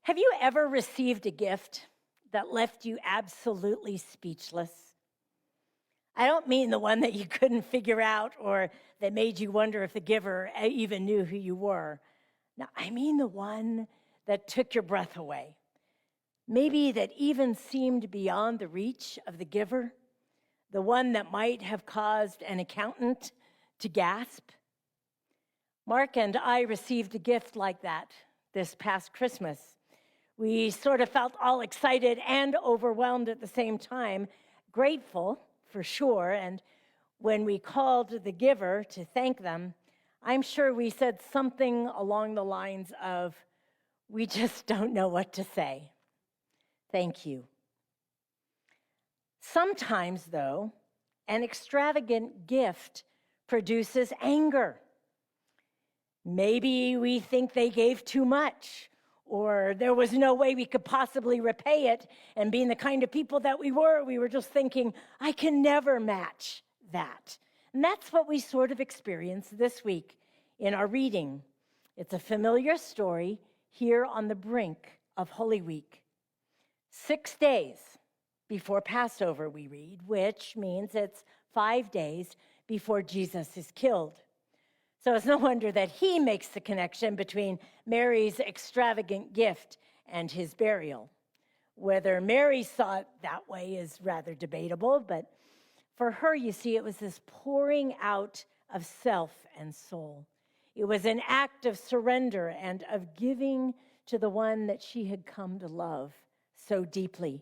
Have you ever received a gift that left you absolutely speechless? I don't mean the one that you couldn't figure out or that made you wonder if the giver even knew who you were. No, I mean the one that took your breath away. Maybe that even seemed beyond the reach of the giver, the one that might have caused an accountant to gasp. Mark and I received a gift like that this past Christmas. We sort of felt all excited and overwhelmed at the same time, grateful for sure. And when we called the giver to thank them, I'm sure we said something along the lines of, "We just don't know what to say. Thank you." Sometimes, though, an extravagant gift produces anger. Maybe we think they gave too much, or there was no way we could possibly repay it. And being the kind of people that we were just thinking, I can never match that. And that's what we sort of experienced this week in our reading. It's a familiar story here on the brink of Holy Week. 6 days before Passover, we read, which means it's 5 days before Jesus is killed. So it's no wonder that he makes the connection between Mary's extravagant gift and his burial. Whether Mary saw it that way is rather debatable, but for her, you see, it was this pouring out of self and soul. It was an act of surrender and of giving to the one that she had come to love so deeply.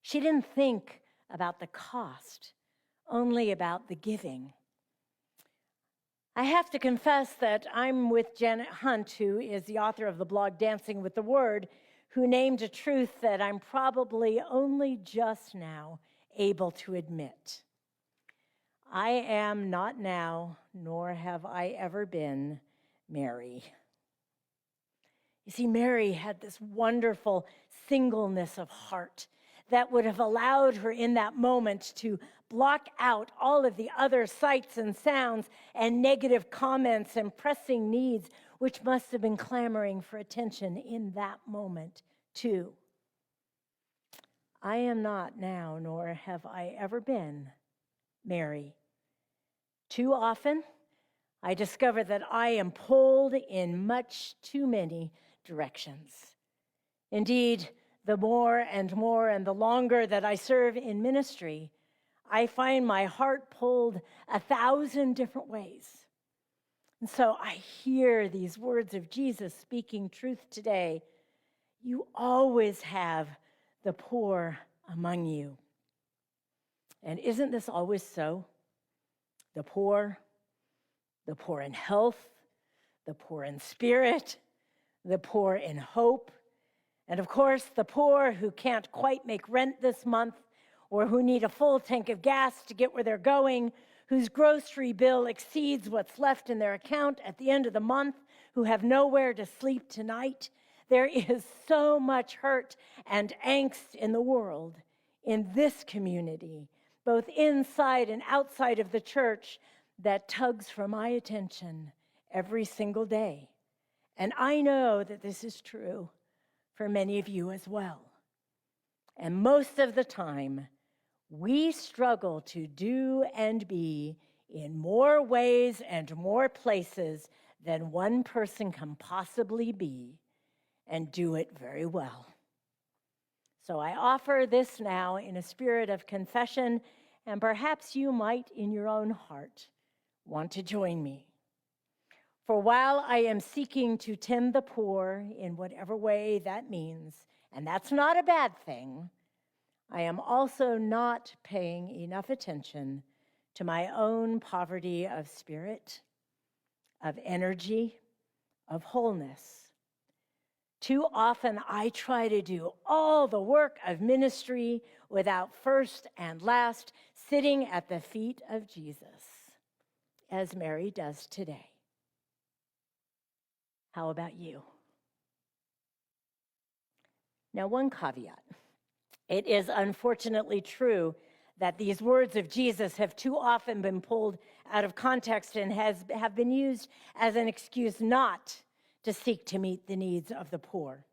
She didn't think about the cost, only about the giving. I have to confess that I'm with Janet Hunt, who is the author of the blog Dancing with the Word, who named a truth that I'm probably only just now able to admit. I am not now, nor have I ever been, Mary. You see, Mary had this wonderful singleness of heart that would have allowed her in that moment to block out all of the other sights and sounds and negative comments and pressing needs, which must have been clamoring for attention in that moment too. I am not now, nor have I ever been, Mary. Too often, I discover that I am pulled in much too many directions. Indeed, the more and the longer that I serve in ministry, I find my heart pulled 1,000 different ways. And so I hear these words of Jesus speaking truth today. You always have the poor among you. And isn't this always so? The poor in health, the poor in spirit, the poor in hope, and of course, the poor who can't quite make rent this month, or who need a full tank of gas to get where they're going, whose grocery bill exceeds what's left in their account at the end of the month, who have nowhere to sleep tonight. There is so much hurt and angst in the world, in this community, both inside and outside of the church, that tugs for my attention every single day. And I know that this is true for many of you as well. And most of the time, we struggle to do and be in more ways and more places than one person can possibly be, and do it very well. So I offer this now in a spirit of confession, and perhaps you might in your own heart want to join me. For while I am seeking to tend the poor in whatever way that means, and that's not a bad thing, I am also not paying enough attention to my own poverty of spirit, of energy, of wholeness. Too often I try to do all the work of ministry without first and last sitting at the feet of Jesus, as Mary does today. How about you? Now, one caveat. It is unfortunately true that these words of Jesus have too often been pulled out of context and have been used as an excuse not to seek to meet the needs of the poor.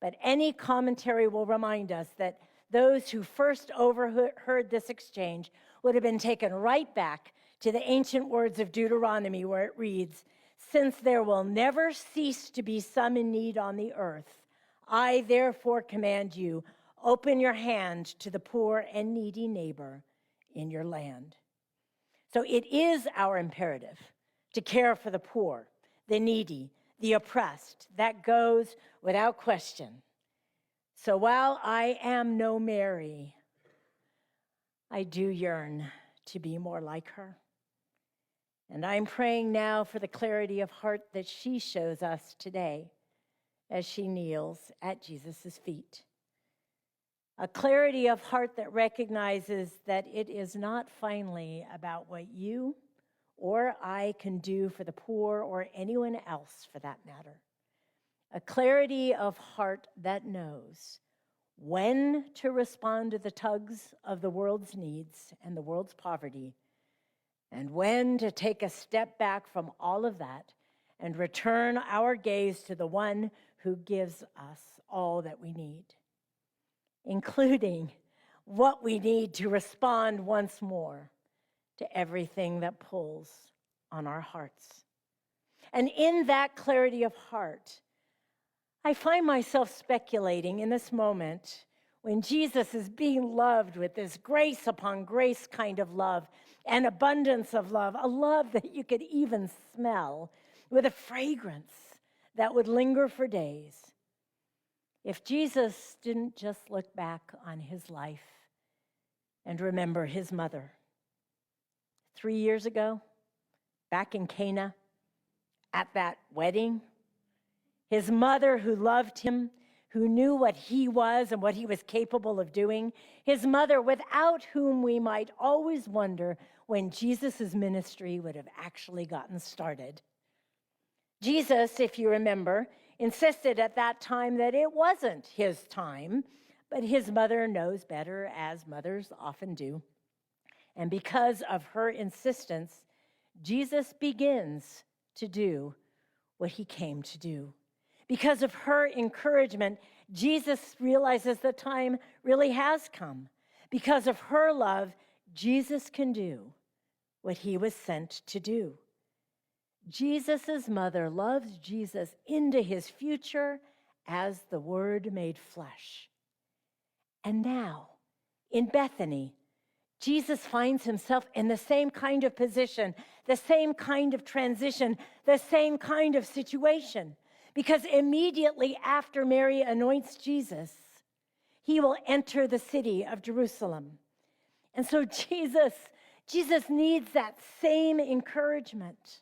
But any commentary will remind us that those who first overheard this exchange would have been taken right back to the ancient words of Deuteronomy, where it reads, "Since there will never cease to be some in need on the earth, I therefore command you, open your hand to the poor and needy neighbor in your land." So it is our imperative to care for the poor, the needy, the oppressed. That goes without question. So while I am no Mary, I do yearn to be more like her. And I'm praying now for the clarity of heart that she shows us today as she kneels at Jesus' feet. A clarity of heart that recognizes that it is not finally about what you or I can do for the poor or anyone else for that matter. A clarity of heart that knows when to respond to the tugs of the world's needs and the world's poverty, and when to take a step back from all of that and return our gaze to the one who gives us all that we need, including what we need to respond once more to everything that pulls on our hearts. And in that clarity of heart, I find myself speculating in this moment when Jesus is being loved with this grace upon grace kind of love, an abundance of love, a love that you could even smell, with a fragrance that would linger for days. If Jesus didn't just look back on his life and remember his mother 3 years ago, back in Cana, at that wedding, his mother who loved him, who knew what he was and what he was capable of doing, his mother without whom we might always wonder when Jesus' ministry would have actually gotten started. Jesus, if you remember, insisted at that time that it wasn't his time, but his mother knows better, as mothers often do. And because of her insistence, Jesus begins to do what he came to do. Because of her encouragement, Jesus realizes the time really has come. Because of her love, Jesus can do what he was sent to do. Jesus' mother loves Jesus into his future as the Word made flesh. And now, in Bethany, Jesus finds himself in the same kind of position, the same kind of transition, the same kind of situation. Because immediately after Mary anoints Jesus, he will enter the city of Jerusalem. And so Jesus needs that same encouragement,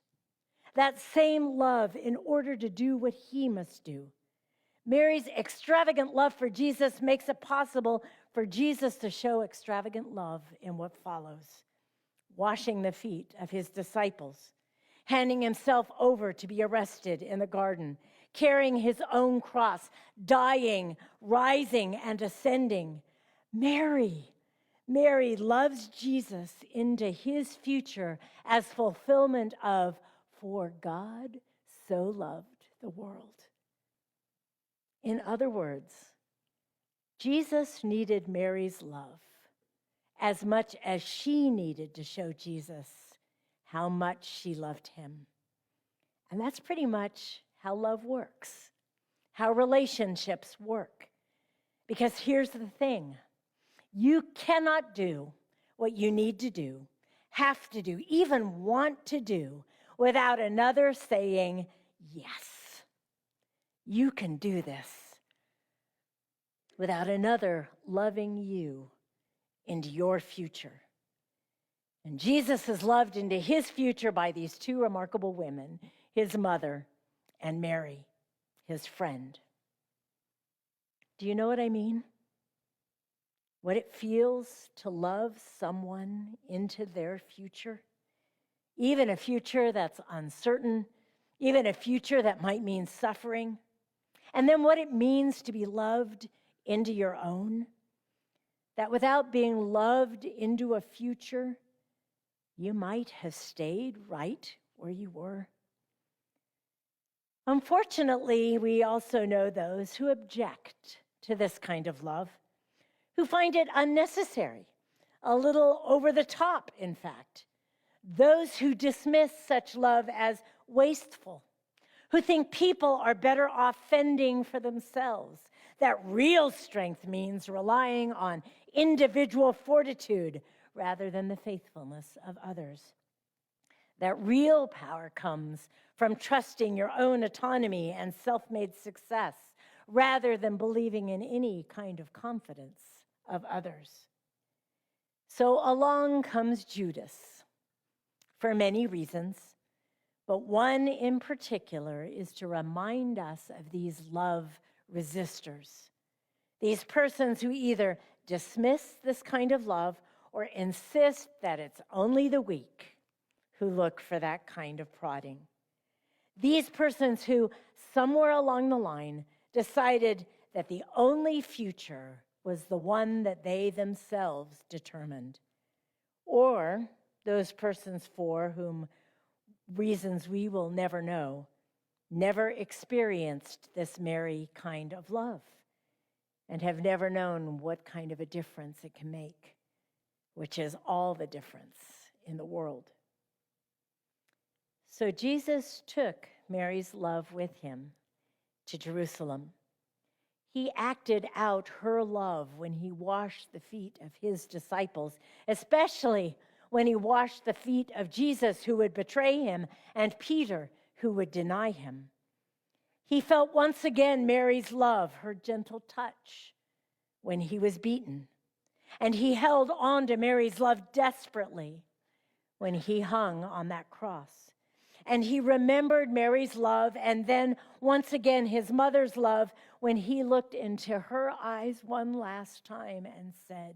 that same love in order to do what he must do. Mary's extravagant love for Jesus makes it possible for Jesus to show extravagant love in what follows: washing the feet of his disciples, handing himself over to be arrested in the garden, carrying his own cross, dying, rising, and ascending. Mary loves Jesus into his future as fulfillment of, "For God so loved the world." In other words, Jesus needed Mary's love as much as she needed to show Jesus how much she loved him. And that's pretty much how love works, how relationships work. Because here's the thing: you cannot do what you need to do, have to do, even want to do, without another saying, "Yes, you can do this," without another loving you into your future. And Jesus is loved into his future by these two remarkable women, his mother and Mary, his friend. Do you know what I mean? What it feels to love someone into their future? Even a future that's uncertain, even a future that might mean suffering. And then what it means to be loved into your own. That without being loved into a future, you might have stayed right where you were. Unfortunately, we also know those who object to this kind of love, who find it unnecessary, a little over the top, in fact. Those who dismiss such love as wasteful, who think people are better off fending for themselves, that real strength means relying on individual fortitude rather than the faithfulness of others. That real power comes from trusting your own autonomy and self-made success rather than believing in any kind of confidence of others. So along comes Judas for many reasons, but one in particular is to remind us of these love resistors, these persons who either dismiss this kind of love or insist that it's only the weak who look for that kind of prodding. These persons who, somewhere along the line, decided that the only future was the one that they themselves determined. Or those persons for whom reasons we will never know, never experienced this merry kind of love and have never known what kind of a difference it can make, which is all the difference in the world. So Jesus took Mary's love with him to Jerusalem. He acted out her love when he washed the feet of his disciples, especially when he washed the feet of Jesus, who would betray him, and Peter, who would deny him. He felt once again Mary's love, her gentle touch, when he was beaten. And he held on to Mary's love desperately when he hung on that cross. And he remembered Mary's love, and then once again his mother's love, when he looked into her eyes one last time and said,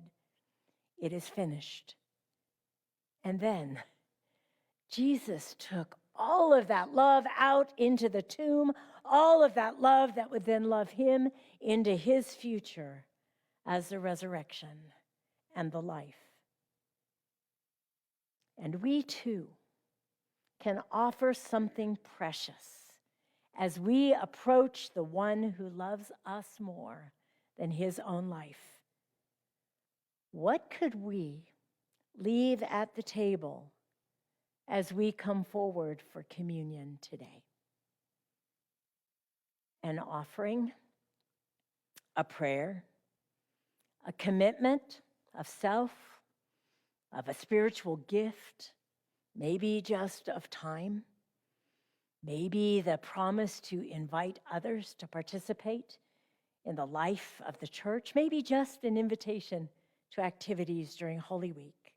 "It is finished." And then Jesus took all of that love out into the tomb, all of that love that would then love him into his future as the resurrection and the life. And we too can offer something precious as we approach the one who loves us more than his own life. What could we leave at the table as we come forward for communion today? An offering, a prayer, a commitment of self, of a spiritual gift, maybe just of time, maybe the promise to invite others to participate in the life of the church, maybe just an invitation to activities during Holy Week.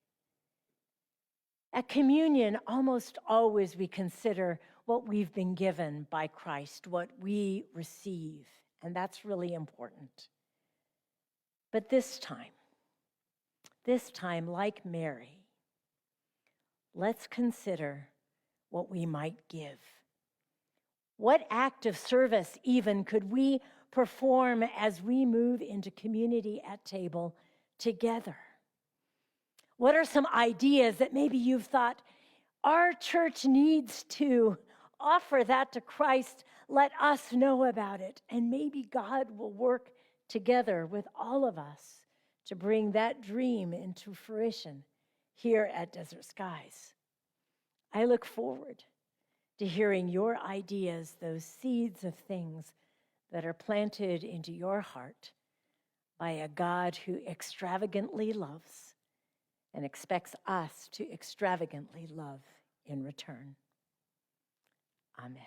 At communion, almost always we consider what we've been given by Christ, what we receive, and that's really important. But this time, like Mary, let's consider what we might give. What act of service even could we perform as we move into community at table together? What are some ideas that maybe you've thought, our church needs to offer that to Christ? Let us know about it. And maybe God will work together with all of us to bring that dream into fruition here at Desert Skies. I look forward to hearing your ideas, those seeds of things that are planted into your heart by a God who extravagantly loves and expects us to extravagantly love in return. Amen.